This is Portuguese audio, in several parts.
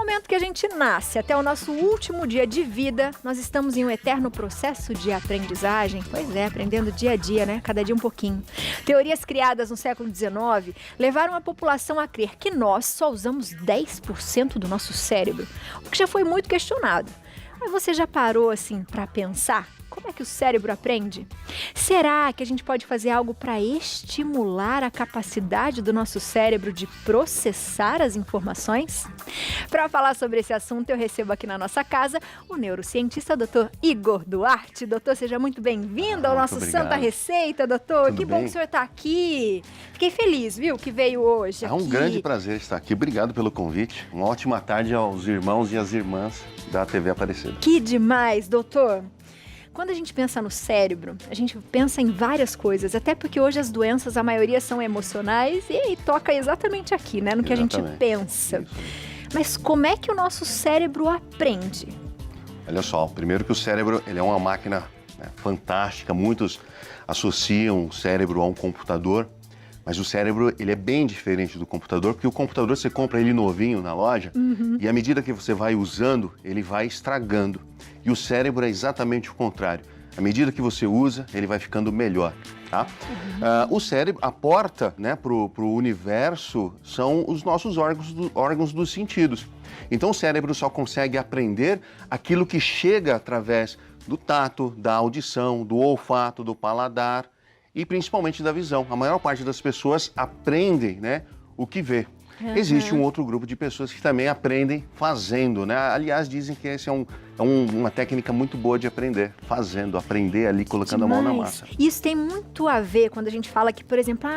momento que a gente nasce até o nosso último dia de vida, nós estamos em um eterno processo de aprendizagem. Pois é, aprendendo dia a dia, né? Cada dia um pouquinho. Teorias criadas no século XIX levaram a população a crer que nós só usamos 10% do nosso cérebro, o que já foi muito questionado. Mas você já parou assim para pensar? Como é que o cérebro aprende? Será que a gente pode fazer algo para estimular a capacidade do nosso cérebro de processar as informações? Para falar sobre esse assunto, eu recebo aqui na nossa casa o neurocientista Dr. Igor Duarte. Doutor, seja muito bem-vindo ao nosso Santa Receita, doutor. Tudo que bom bem? que o senhor está aqui. Fiquei feliz, viu, que veio hoje É aqui. um grande prazer estar aqui. Obrigado pelo convite. Uma ótima tarde aos irmãos e às irmãs da TV Aparecida. Que demais, doutor. Quando a gente pensa no cérebro, a gente pensa em várias coisas, até porque hoje as doenças, a maioria são emocionais e toca exatamente aqui, né, no que a gente pensa. Isso. Mas como é que o nosso cérebro aprende? Olha só, primeiro que o cérebro ele é uma máquina, né, fantástica. Muitos associam o cérebro a um computador, mas o cérebro ele é bem diferente do computador, porque o computador você compra ele novinho na loja e à medida que você vai usando, ele vai estragando. E o cérebro é exatamente o contrário. À medida que você usa, ele vai ficando melhor, tá? O cérebro, a porta, né, pro universo são os nossos órgãos dos sentidos. Então o cérebro só consegue aprender aquilo que chega através do tato, da audição, do olfato, do paladar e principalmente da visão. A maior parte das pessoas aprendem, né, o que vê. Existe um outro grupo de pessoas que também aprendem fazendo, né? Aliás, dizem que esse é uma técnica muito boa de aprender, fazendo, aprender ali, colocando a mão na massa. Isso tem muito a ver quando a gente fala que, por exemplo,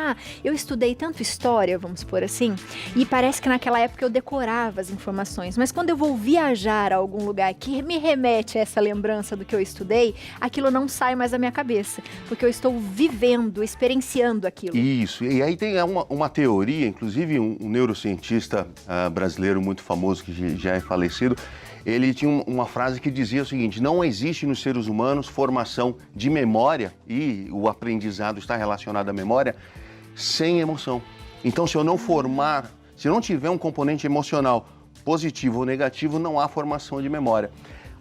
eu estudei tanto história, vamos supor assim, e parece que naquela época eu decorava as informações, mas quando eu vou viajar a algum lugar que me remete a essa lembrança do que eu estudei, aquilo não sai mais da minha cabeça, porque eu estou vivendo, experienciando aquilo. Isso, e aí tem uma teoria, inclusive um neurocientista brasileiro muito famoso que já é falecido, ele tinha uma frase que dizia o seguinte: não existe nos seres humanos formação de memória, e o aprendizado está relacionado à memória, sem emoção. Então, se eu não tiver um componente emocional positivo ou negativo, não há formação de memória.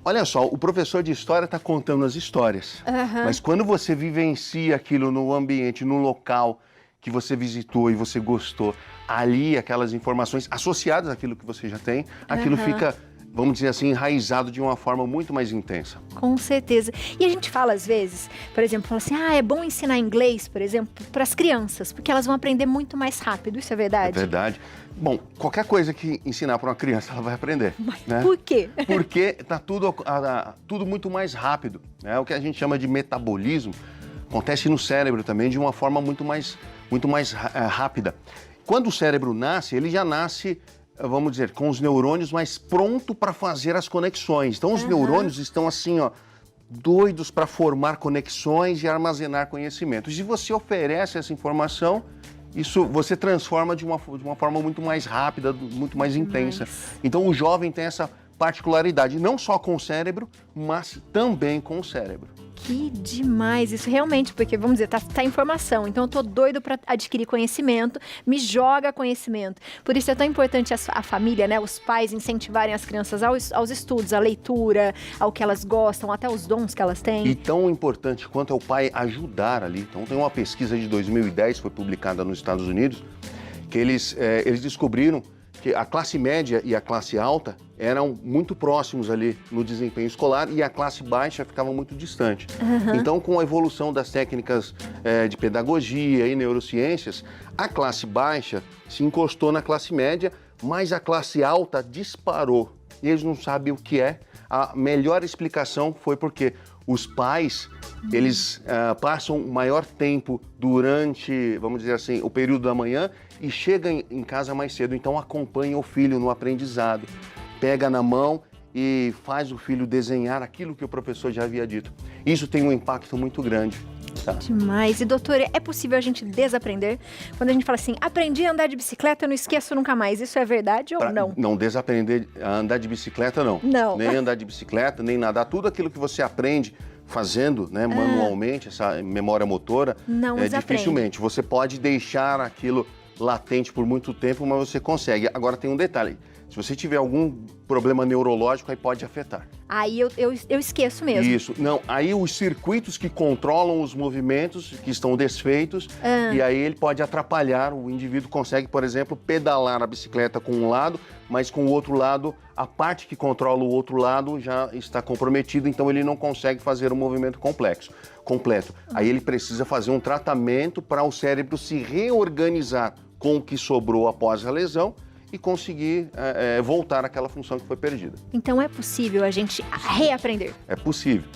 Olha só, o professor de história está contando as histórias, mas quando você vivencia aquilo no ambiente, no local que você visitou e você gostou, ali aquelas informações associadas àquilo que você já tem, aquilo fica, vamos dizer assim, enraizado de uma forma muito mais intensa. Com certeza. E a gente fala às vezes, por exemplo, fala assim, é bom ensinar inglês, por exemplo, para as crianças, porque elas vão aprender muito mais rápido. Isso é verdade? É verdade. Bom, qualquer coisa que ensinar para uma criança, ela vai aprender. Mas né? por quê? Porque está tudo muito mais rápido. Né? O que a gente chama de metabolismo acontece no cérebro também de uma forma muito mais rápida. Quando o cérebro nasce, ele já nasce, vamos dizer, com os neurônios mais pronto para fazer as conexões. Então os neurônios estão assim, ó, doidos para formar conexões e armazenar conhecimentos. E você oferece essa informação, isso você transforma de uma forma muito mais rápida, muito mais intensa. Então o jovem tem essa particularidade, não só com o cérebro, mas também com o cérebro. Que demais, isso realmente, porque vamos dizer, tá informação, então eu tô doido para adquirir conhecimento, me joga conhecimento. Por isso é tão importante a família, né, os pais incentivarem as crianças aos estudos, à leitura, ao que elas gostam, até os dons que elas têm. E tão importante quanto é o pai ajudar ali. Então tem uma pesquisa de 2010, foi publicada nos Estados Unidos, que eles descobriram que a classe média e a classe alta eram muito próximos ali no desempenho escolar e a classe baixa ficava muito distante. Então, com a evolução das técnicas de pedagogia e neurociências, a classe baixa se encostou na classe média, mas a classe alta disparou. E eles não sabem o que é. A melhor explicação foi porque os pais, eles passam maior tempo durante, vamos dizer assim, o período da manhã e chegam em casa mais cedo. Então acompanha o filho no aprendizado, pega na mão e faz o filho desenhar aquilo que o professor já havia dito. Isso tem um impacto muito grande. Tá? Demais. E doutora, é possível a gente desaprender? Quando a gente fala assim, aprendi a andar de bicicleta, eu não esqueço nunca mais. Isso é verdade ou não? Não, desaprender a andar de bicicleta, não. Não. Nem andar de bicicleta, nem nadar. Tudo aquilo que você aprende fazendo, né, manualmente, essa memória motora, não dificilmente. Você pode deixar aquilo latente por muito tempo, mas você consegue. Agora tem um detalhe, se você tiver algum problema neurológico, aí pode afetar. Aí eu esqueço mesmo. Isso. Não, aí os circuitos que controlam os movimentos que estão desfeitos, e aí ele pode atrapalhar. O indivíduo consegue, por exemplo, pedalar a bicicleta com um lado, mas com o outro lado, a parte que controla o outro lado já está comprometida, então ele não consegue fazer um movimento completo. Aí ele precisa fazer um tratamento para o cérebro se reorganizar com o que sobrou após a lesão e conseguir voltar àquela função que foi perdida. Então é possível a gente reaprender? É possível.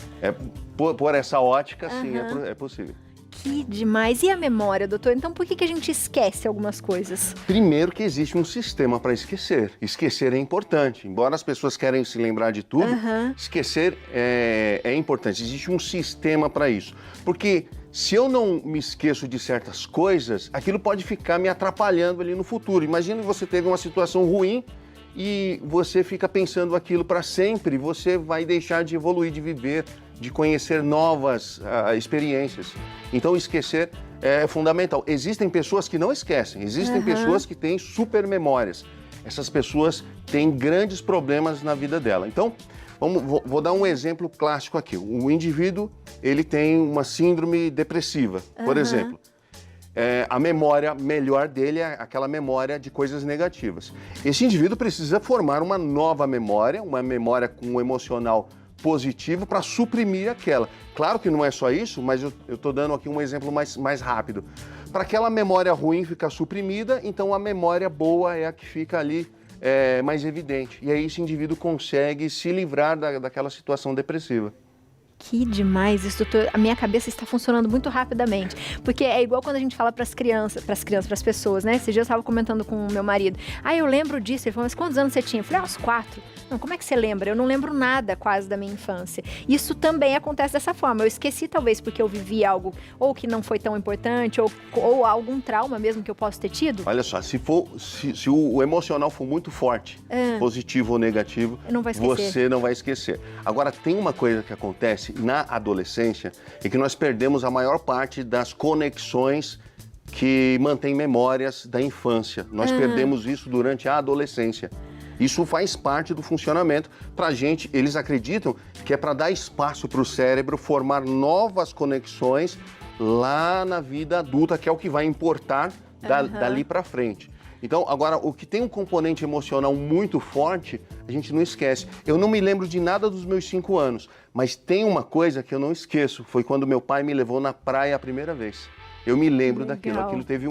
Por essa ótica, sim, é possível. Que demais. E a memória, doutor? Então por que a gente esquece algumas coisas? Primeiro que existe um sistema para esquecer. Esquecer é importante. Embora as pessoas querem se lembrar de tudo, esquecer é importante. Existe um sistema para isso. Porque se eu não me esqueço de certas coisas, aquilo pode ficar me atrapalhando ali no futuro. Imagina que você teve uma situação ruim e você fica pensando aquilo para sempre, você vai deixar de evoluir, de viver, de conhecer novas experiências. Então, esquecer é fundamental. Existem pessoas que não esquecem, existem pessoas que têm super memórias. Essas pessoas têm grandes problemas na vida dela. Então, vou dar um exemplo clássico aqui. O indivíduo, ele tem uma síndrome depressiva, por exemplo. A memória melhor dele é aquela memória de coisas negativas. Esse indivíduo precisa formar uma nova memória, uma memória com um emocional positivo para suprimir aquela. Claro que não é só isso, mas eu estou dando aqui um exemplo mais rápido. Para aquela memória ruim ficar suprimida, então a memória boa é a que fica ali mais evidente. E aí esse indivíduo consegue se livrar daquela situação depressiva. Que demais isso, doutor. A minha cabeça está funcionando muito rapidamente. Porque é igual quando a gente fala para as pessoas, né? Esse dia eu estava comentando com o meu marido. Eu lembro disso. Ele falou, mas quantos anos você tinha? Eu falei, aos 4. Não, como é que você lembra? Eu não lembro nada quase da minha infância. Isso também acontece dessa forma. Eu esqueci talvez porque eu vivi algo ou que não foi tão importante ou algum trauma mesmo que eu possa ter tido. Olha só, se o emocional for muito forte, positivo ou negativo, você não vai esquecer. Agora, tem uma coisa que acontece na adolescência é que nós perdemos a maior parte das conexões que mantêm memórias da infância. Nós perdemos isso durante a adolescência. Isso faz parte do funcionamento. Pra gente, eles acreditam que é para dar espaço para o cérebro formar novas conexões lá na vida adulta, que é o que vai importar dali para frente. Então, agora, o que tem um componente emocional muito forte, a gente não esquece. Eu não me lembro de nada dos meus 5 anos, mas tem uma coisa que eu não esqueço. Foi quando meu pai me levou na praia a primeira vez. Eu me lembro daquilo. Aquilo teve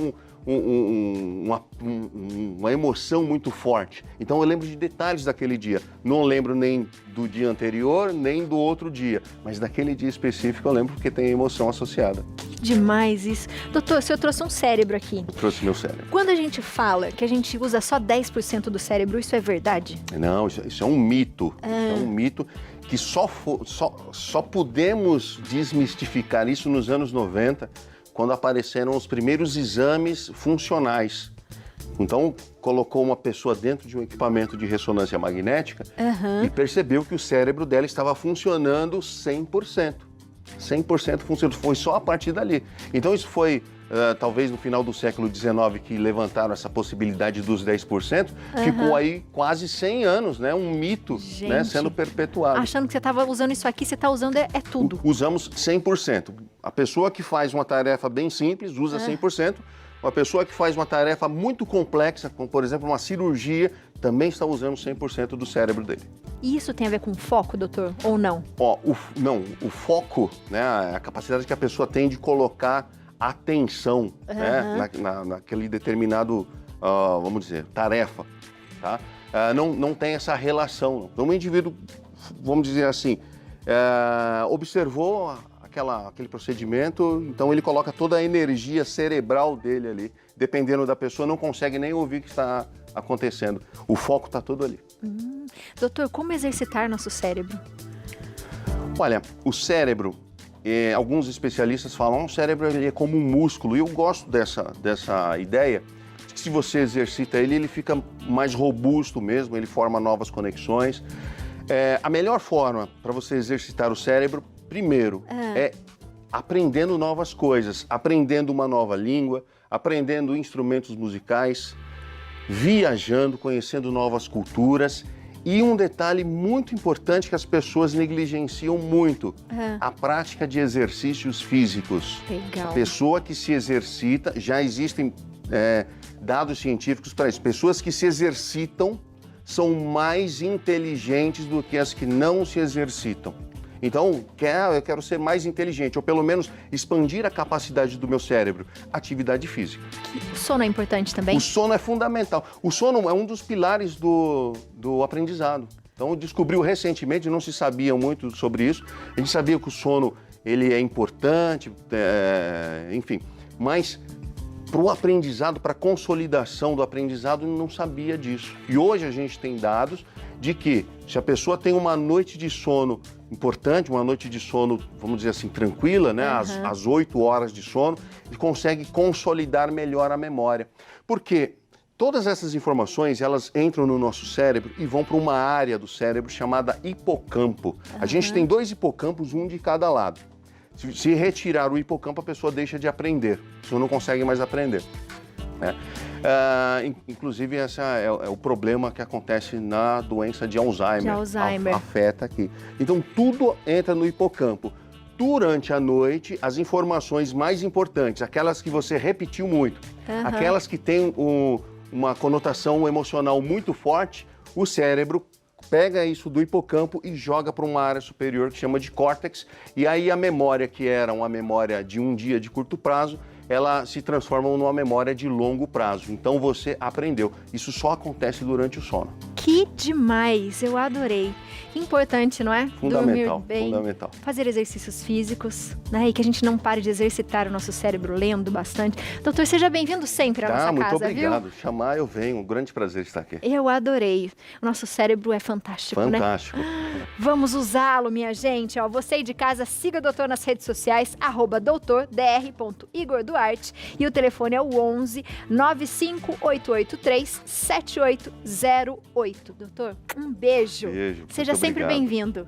uma emoção muito forte. Então, eu lembro de detalhes daquele dia. Não lembro nem do dia anterior, nem do outro dia. Mas daquele dia específico eu lembro porque tem emoção associada. Que demais isso. Doutor, o senhor trouxe um cérebro aqui. Eu trouxe meu cérebro. Quando a gente fala que a gente usa só 10% do cérebro, isso é verdade? Não, isso é um mito. Isso é um mito que só pudemos desmistificar isso nos anos 90, quando apareceram os primeiros exames funcionais. Então, colocou uma pessoa dentro de um equipamento de ressonância magnética e percebeu que o cérebro dela estava funcionando 100%. 100% funcionando. Foi só a partir dali. Então, isso foi, talvez no final do século XIX, que levantaram essa possibilidade dos 10%. Ficou aí quase 100 anos, né? Um mito, né? Sendo perpetuado. Achando que você estava usando isso aqui, você está usando é tudo. Usamos 100%. A pessoa que faz uma tarefa bem simples usa 100%. Uma pessoa que faz uma tarefa muito complexa, como por exemplo uma cirurgia, também está usando 100% do cérebro dele. E isso tem a ver com foco, doutor, ou não? O foco, né, a capacidade que a pessoa tem de colocar atenção né, naquele determinado, vamos dizer, tarefa, tá? Não tem essa relação. Não. Então, o indivíduo, vamos dizer assim, observou aquele procedimento, então ele coloca toda a energia cerebral dele ali. Dependendo da pessoa, não consegue nem ouvir o que está acontecendo. O foco está todo ali. Doutor, como exercitar nosso cérebro? Olha, o cérebro, alguns especialistas falam, o cérebro ele é como um músculo, e eu gosto dessa ideia, de que se você exercita ele fica mais robusto mesmo, ele forma novas conexões. A melhor forma para você exercitar o cérebro, primeiro, é aprendendo novas coisas, aprendendo uma nova língua, aprendendo instrumentos musicais, viajando, conhecendo novas culturas. E um detalhe muito importante que as pessoas negligenciam muito, a prática de exercícios físicos. Legal. A pessoa que se exercita, já existem dados científicos para isso, pessoas que se exercitam são mais inteligentes do que as que não se exercitam. Então, eu quero ser mais inteligente, ou pelo menos expandir a capacidade do meu cérebro. Atividade física. O sono é importante também? O sono é fundamental. O sono é um dos pilares do aprendizado. Então, descobriu recentemente, não se sabia muito sobre isso. A gente sabia que o sono ele é importante, enfim. Mas para o aprendizado, para a consolidação do aprendizado, não sabia disso. E hoje a gente tem dados de que se a pessoa tem uma noite de sono importante, uma noite de sono, vamos dizer assim, tranquila, né? Às 8 horas de sono, ele consegue consolidar melhor a memória. Porque todas essas informações, elas entram no nosso cérebro e vão para uma área do cérebro chamada hipocampo. A gente tem 2 hipocampos, um de cada lado. Se retirar o hipocampo, a pessoa deixa de aprender. A pessoa não consegue mais aprender. Né? Inclusive, esse é o problema que acontece na doença de Alzheimer. Afeta aqui. Então, tudo entra no hipocampo. Durante a noite, as informações mais importantes, aquelas que você repetiu muito, aquelas que têm uma conotação emocional muito forte, o cérebro pega isso do hipocampo e joga para uma área superior que chama de córtex, e aí a memória, que era uma memória de um dia de curto prazo, ela se transforma numa memória de longo prazo. Então você aprendeu. Isso só acontece durante o sono. Que demais! Eu adorei. Importante, não é? Fundamental, dormir bem, fundamental. fazer exercícios físicos, né? E que a gente não pare de exercitar o nosso cérebro lendo bastante. Doutor, seja bem-vindo sempre à nossa muito casa, obrigado. Viu? Chamar, eu venho. Um grande prazer estar aqui. Eu adorei. O nosso cérebro é fantástico, Fantástico. né? Vamos usá-lo, minha gente. Ó, você aí de casa, siga o doutor nas redes sociais, @doutordr.igorduarte. E o telefone é o 11 95883 7808. Doutor, um beijo. Beijo. Seja Muito sempre obrigado. bem-vindo.